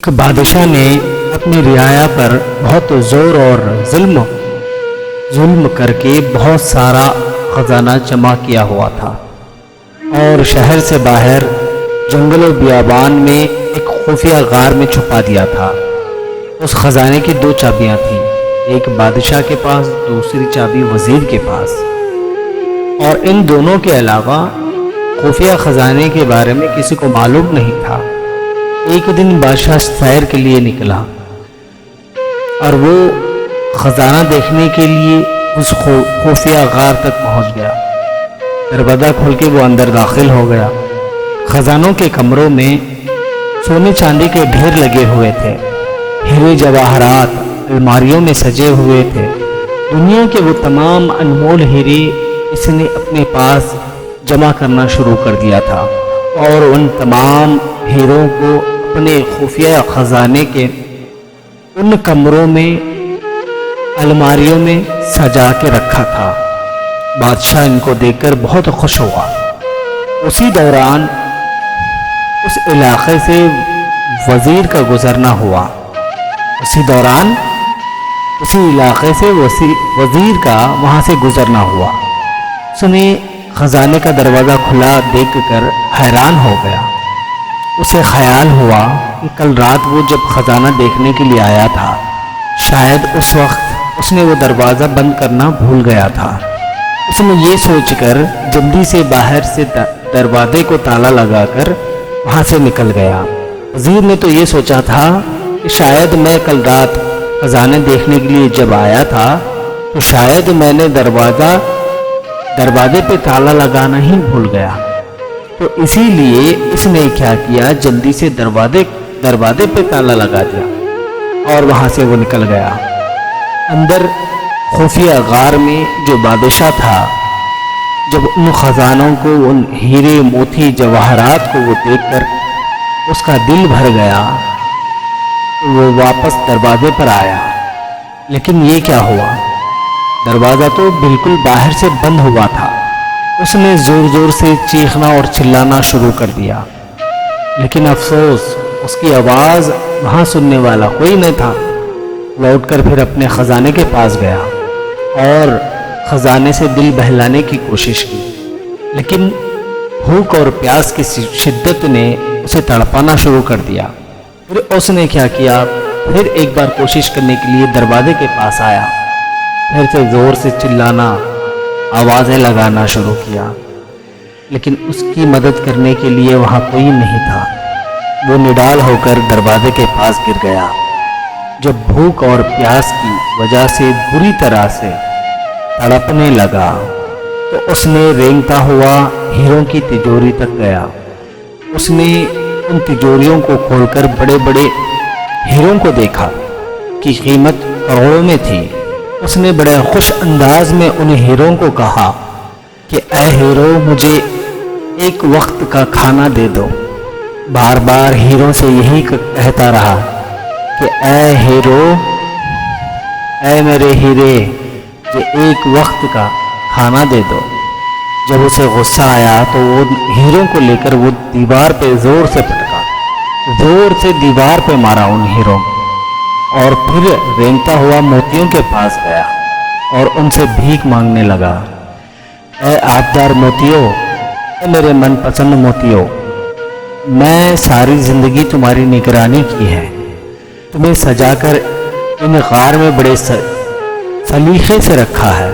ایک بادشاہ نے اپنی رعایا پر بہت زور اور ظلم کر کے بہت سارا خزانہ جمع کیا ہوا تھا اور شہر سے باہر جنگل و بیابان میں ایک خفیہ غار میں چھپا دیا تھا۔ اس خزانے کی دو چابیاں تھیں، ایک بادشاہ کے پاس، دوسری چابی وزیر کے پاس، اور ان دونوں کے علاوہ خفیہ خزانے کے بارے میں کسی کو معلوم نہیں تھا۔ ایک دن بادشاہ سیر کے لیے نکلا اور وہ خزانہ دیکھنے کے لیے اس خفیہ غار تک پہنچ گیا۔ دروازہ کھول کے وہ اندر داخل ہو گیا۔ خزانوں کے کمروں میں سونے چاندی کے ڈھیر لگے ہوئے تھے، ہیرے جواہرات الماریوں میں سجے ہوئے تھے۔ دنیا کے وہ تمام انمول ہیرے اس نے اپنے پاس جمع کرنا شروع کر دیا تھا اور ان تمام ہیروں کو اپنے خفیہ خزانے کے ان کمروں میں الماریوں میں سجا کے رکھا تھا۔ بادشاہ ان کو دیکھ کر بہت خوش ہوا۔ اسی دوران اس علاقے سے وزیر کا گزرنا ہوا۔ اسی علاقے سے وزیر کا وہاں سے گزرنا ہوا۔ اس نے خزانے کا دروازہ کھلا دیکھ کر حیران ہو گیا۔ اسے خیال ہوا کہ کل رات وہ جب خزانہ دیکھنے کے لیے آیا تھا، شاید اس وقت اس نے وہ دروازہ بند کرنا بھول گیا تھا۔ اس نے یہ سوچ کر جلدی سے باہر سے دروازے کو تالا لگا کر وہاں سے نکل گیا۔ وزیر نے تو یہ سوچا تھا کہ شاید میں کل رات خزانے دیکھنے کے لیے جب آیا تھا تو شاید میں نے دروازے پہ تالا لگانا ہی بھول گیا، تو اسی لیے اس نے کیا کیا، جلدی سے دروازے پہ تالا لگا دیا اور وہاں سے وہ نکل گیا۔ اندر خفیہ غار میں جو بادشاہ تھا، جب ان خزانوں کو، ان ہیرے موتی جواہرات کو وہ دیکھ کر اس کا دل بھر گیا، تو وہ واپس دروازے پر آیا۔ لیکن یہ کیا ہوا، دروازہ تو بالکل باہر سے بند ہوا تھا۔ اس نے زور زور سے چیخنا اور چلانا شروع کر دیا، لیکن افسوس اس کی آواز وہاں سننے والا کوئی نہیں تھا۔ لوٹ کر پھر اپنے خزانے کے پاس گیا اور خزانے سے دل بہلانے کی کوشش کی، لیکن بھوک اور پیاس کی شدت نے اسے تڑپانا شروع کر دیا۔ پھر اس نے کیا کیا، پھر ایک بار کوشش کرنے کے لیے دروازے کے پاس آیا، پھر سے زور سے چلانا، آوازیں لگانا شروع کیا، لیکن اس کی مدد کرنے کے لیے وہاں کوئی نہیں تھا۔ وہ نڈال ہو کر دروازے کے پاس گر گیا۔ جب بھوک اور پیاس کی وجہ سے بری طرح سے تڑپنے لگا تو اس نے رینگتا ہوا ہیروں کی تجوری تک گیا۔ اس نے ان تجوریوں کو کھول کر بڑے بڑے ہیروں کو دیکھا کہ قیمت کروڑوں میں تھی۔ اس نے بڑے خوش انداز میں ان ہیروں کو کہا کہ اے ہیرو، مجھے ایک وقت کا کھانا دے دو۔ بار بار ہیروں سے یہی کہتا رہا کہ اے ہیرو، اے میرے ہیرے، مجھے ایک وقت کا کھانا دے دو۔ جب اسے غصہ آیا تو وہ ہیروں کو لے کر وہ دیوار پہ زور سے پٹکا، زور سے دیوار پہ مارا ان ہیروں کو، اور پھر رینگتا ہوا موتیوں کے پاس گیا اور ان سے بھیک مانگنے لگا۔ اے آبدار موتیوں، اے میرے من پسند موتیوں، میں ساری زندگی تمہاری نگرانی کی ہے، تمہیں سجا کر ان غار میں بڑے سلیقے سے رکھا ہے۔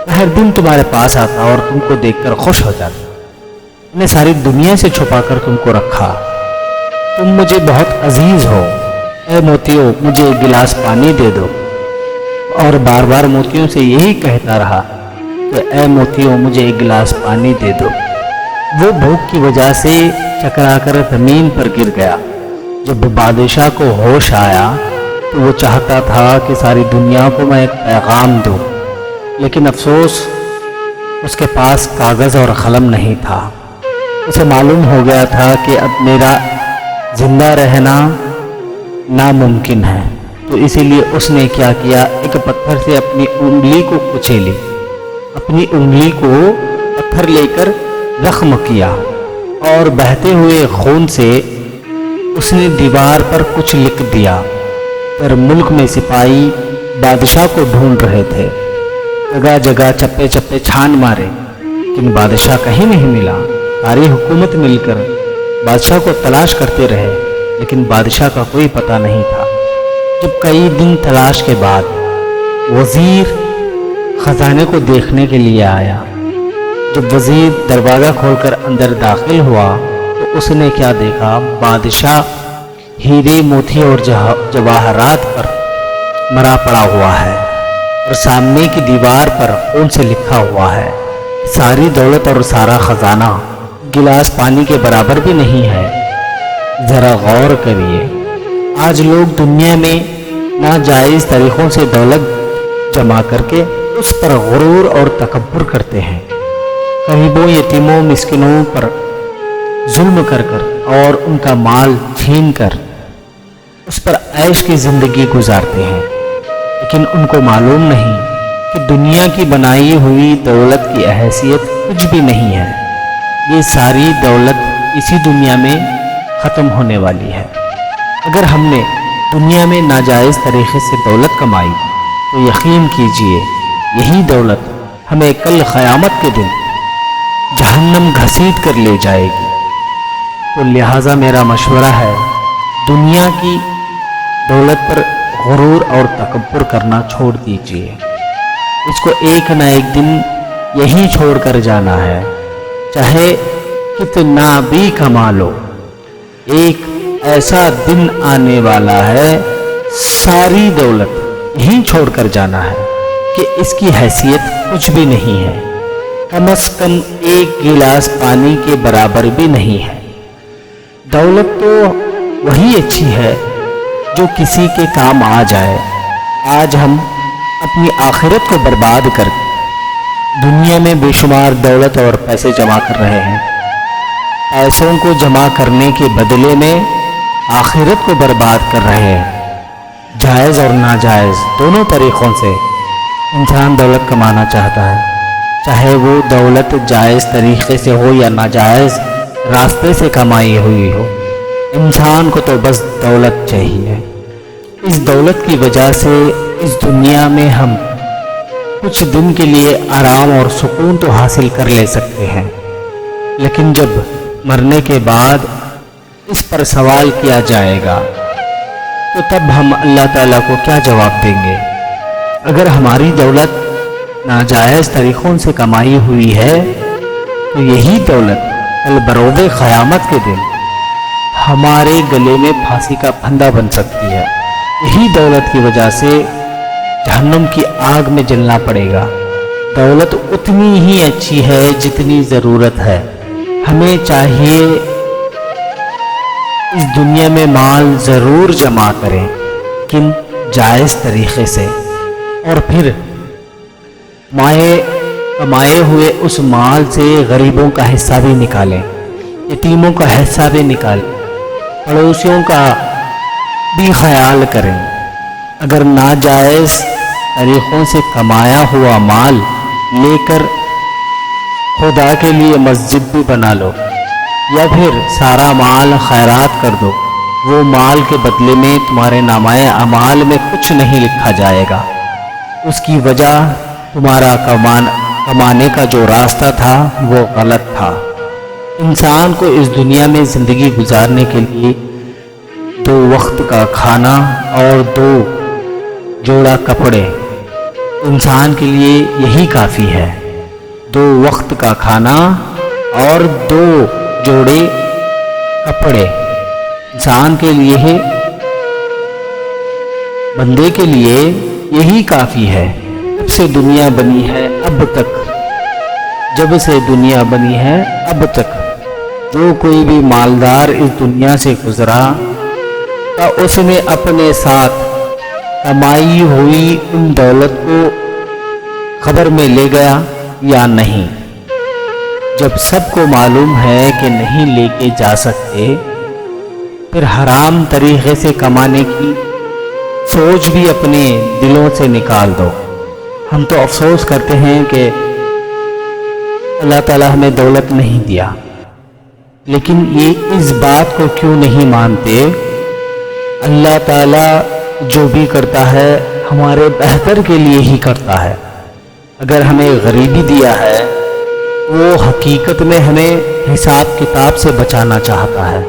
میں ہر دن تمہارے پاس آتا اور تم کو دیکھ کر خوش ہو جاتا۔ میں نے ساری دنیا سے چھپا کر تم کو رکھا، تم مجھے بہت عزیز ہو۔ اے موتیوں، مجھے ایک گلاس پانی دے دو، اور بار بار موتیوں سے یہی کہتا رہا کہ اے موتیوں، مجھے ایک گلاس پانی دے دو۔ وہ بھوک کی وجہ سے چکرا کر زمین پر گر گیا۔ جب بادشاہ کو ہوش آیا تو وہ چاہتا تھا کہ ساری دنیا کو میں ایک پیغام دوں، لیکن افسوس اس کے پاس کاغذ اور قلم نہیں تھا۔ اسے معلوم ہو گیا تھا کہ اب میرا زندہ رہنا ناممکن ہے، تو اسی لیے اس نے کیا کیا، ایک پتھر سے اپنی انگلی کو کچیلی، اپنی انگلی کو پتھر لے کر زخم کیا اور بہتے ہوئے خون سے اس نے دیوار پر کچھ لکھ دیا۔ پھر ملک میں سپاہی بادشاہ کو ڈھونڈ رہے تھے، جگہ جگہ چپے چپے چھان مارے، لیکن بادشاہ کہیں نہیں ملا۔ ساری حکومت مل کر بادشاہ کو تلاش کرتے رہے، لیکن بادشاہ کا کوئی پتہ نہیں تھا۔ جب کئی دن تلاش کے بعد وزیر خزانے کو دیکھنے کے لیے آیا، جب وزیر دروازہ کھول کر اندر داخل ہوا تو اس نے کیا دیکھا؟ بادشاہ ہیرے موتی اور جواہرات پر مرا پڑا ہوا ہے، اور سامنے کی دیوار پر خون سے لکھا ہوا ہے، ساری دولت اور سارا خزانہ گلاس پانی کے برابر بھی نہیں ہے۔ ذرا غور کریے، آج لوگ دنیا میں ناجائز طریقوں سے دولت جمع کر کے اس پر غرور اور تکبر کرتے ہیں، غریبوں، یتیموں، مسکینوں پر ظلم کر کر اور ان کا مال چھین کر اس پر عیش کی زندگی گزارتے ہیں، لیکن ان کو معلوم نہیں کہ دنیا کی بنائی ہوئی دولت کی حیثیت کچھ بھی نہیں ہے۔ یہ ساری دولت اسی دنیا میں ختم ہونے والی ہے۔ اگر ہم نے دنیا میں ناجائز طریقے سے دولت کمائی تو یقین کیجئے یہی دولت ہمیں کل قیامت کے دن جہنم گھسیٹ کر لے جائے گی۔ تو لہٰذا میرا مشورہ ہے، دنیا کی دولت پر غرور اور تکبر کرنا چھوڑ دیجئے۔ اس کو ایک نہ ایک دن یہی چھوڑ کر جانا ہے، چاہے کتنا بھی کما لو۔ ایک ایسا دن آنے والا ہے، ساری دولت یہی چھوڑ کر جانا ہے کہ اس کی حیثیت کچھ بھی نہیں ہے، کم از کم ایک گلاس پانی کے برابر بھی نہیں ہے۔ دولت تو وہی اچھی ہے جو کسی کے کام آ جائے۔ آج ہم اپنی آخرت کو برباد کر دنیا میں بے شمار دولت اور پیسے جمع کر رہے ہیں۔ پیسوں کو جمع کرنے کے بدلے میں آخرت کو برباد کر رہے ہیں۔ جائز اور ناجائز دونوں طریقوں سے انسان دولت کمانا چاہتا ہے، چاہے وہ دولت جائز طریقے سے ہو یا ناجائز راستے سے کمائی ہوئی ہو۔ انسان کو تو بس دولت چاہیے۔ اس دولت کی وجہ سے اس دنیا میں ہم کچھ دن کے لیے آرام اور سکون تو حاصل کر لے سکتے ہیں، لیکن جب مرنے کے بعد اس پر سوال کیا جائے گا تو تب ہم اللہ تعالیٰ کو کیا جواب دیں گے؟ اگر ہماری دولت ناجائز طریقوں سے کمائی ہوئی ہے تو یہی دولت کل بروز قیامت کے دن ہمارے گلے میں پھانسی کا پھندا بن سکتی ہے۔ یہی دولت کی وجہ سے جہنم کی آگ میں جلنا پڑے گا۔ دولت اتنی ہی اچھی ہے جتنی ضرورت ہے۔ ہمیں چاہیے اس دنیا میں مال ضرور جمع کریں، لیکن جائز طریقے سے، اور پھر کمائے ہوئے اس مال سے غریبوں کا حصہ بھی نکالیں، یتیموں کا حصہ بھی نکالیں، پڑوسیوں کا بھی خیال کریں۔ اگر ناجائز طریقوں سے کمایا ہوا مال لے کر خدا کے لیے مسجد بھی بنا لو، یا پھر سارا مال خیرات کر دو، وہ مال کے بدلے میں تمہارے نامہ اعمال میں کچھ نہیں لکھا جائے گا۔ اس کی وجہ تمہارا کمانے کا جو راستہ تھا وہ غلط تھا۔ انسان کو اس دنیا میں زندگی گزارنے کے لیے 2 وقت کا کھانا اور 2 جوڑا کپڑے، انسان کے لیے یہی کافی ہے۔ 2 وقت کا کھانا اور 2 جوڑے کپڑے انسان کے لیے، بندے کے لیے یہی کافی ہے۔ جب سے دنیا بنی ہے اب تک جو کوئی بھی مالدار اس دنیا سے گزرا تو اس نے اپنے ساتھ کمائی ہوئی ان دولت کو قبر میں لے گیا یا نہیں؟ جب سب کو معلوم ہے کہ نہیں لے کے جا سکتے، پھر حرام طریقے سے کمانے کی سوچ بھی اپنے دلوں سے نکال دو۔ ہم تو افسوس کرتے ہیں کہ اللہ تعالیٰ ہمیں دولت نہیں دیا، لیکن یہ اس بات کو کیوں نہیں مانتے؟ اللہ تعالیٰ جو بھی کرتا ہے ہمارے بہتر کے لیے ہی کرتا ہے۔ اگر ہمیں غریبی دیا ہے وہ حقیقت میں ہمیں حساب کتاب سے بچانا چاہتا ہے۔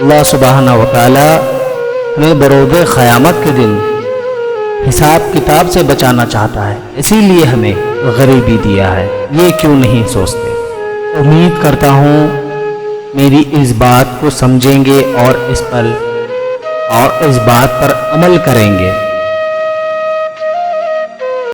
اللہ سبحانہ و تعالیٰ ہمیں بروز قیامت کے دن حساب کتاب سے بچانا چاہتا ہے، اسی لیے ہمیں غریبی دیا ہے۔ یہ کیوں نہیں سوچتے؟ امید کرتا ہوں میری اس بات کو سمجھیں گے اور اس بات پر عمل کریں گے۔